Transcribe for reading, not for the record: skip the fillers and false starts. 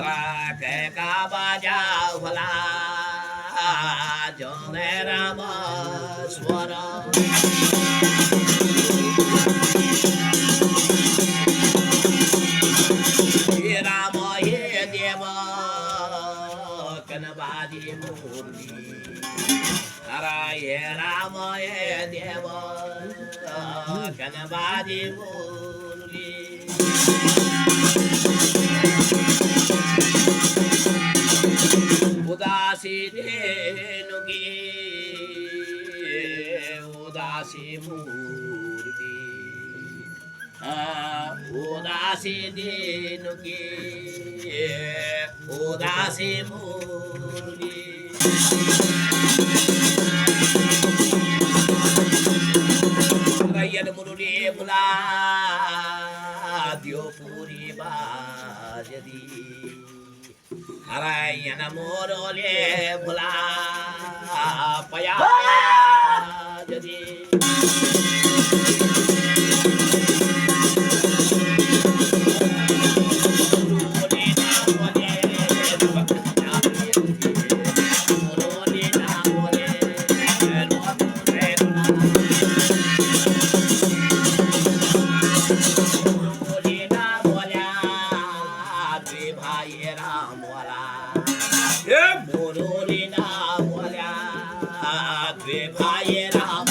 કે કા બાજા ભલા જોને રામ સ્વર હે રામ હે દેવ કનબાજી મૂર્તિ હે રામ હે દેવ કનબાજી મૂર્તિ ઉદાસી દેનુગી ઉદાસી મૂર્તિ ઉદાસી દેનુગી ઉદાસી મૂર્તિ રૈયન મુરુડે ભુલા દ્યો પૂરી બાજદી હરાયન મોરોલે ભુલા પયા જદી ભાઈ રામ